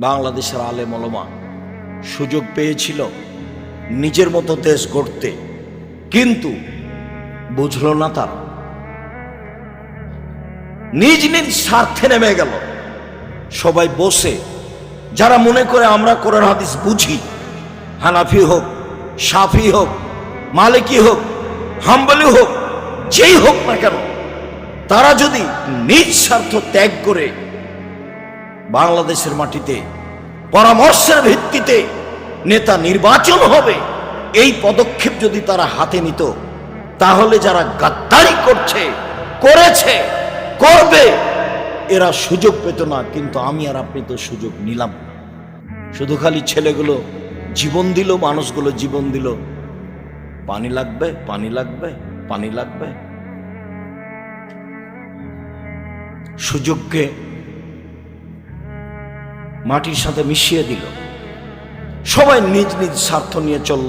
বাংলাদেশের আলেম ওলামা সুযোগ পেয়েছিল নিজের মতো দেশ গড়তে, কিন্তু বুঝল না তারা, নিজ নিজ স্বার্থে নেমে গেল। সবাই বসে, যারা মনে করে আমরা কোরআন হাদিস বুঝি, হানাফি হোক, শাফি হোক, মালিকি হোক, হাম্বলি হোক, যেই হোক না কেন, তারা যদি নিজ স্বার্থ ত্যাগ করে বাংলাদেশের মাটিতে পরামর্শের ভিত্তিতে নেতা নির্বাচন হবে, এই পদক্ষেপ যদি তারা হাতে নিত, তাহলে যারা গাদ্দারি করছে, করেছে, করবে, এরা সুযোগ পেত না। কিন্তু আমি আর আপনি তো সুযোগ নিলাম। শুধু খালি ছেলেগুলো জীবন দিল, মানুষগুলো জীবন দিল, পানি লাগবে, পানি লাগবে, পানি লাগবে। সুযোগকে মাটির সাথে মিশিয়ে দিল। সবাই নিজ নিজ স্বার্থ নিয়ে চলল।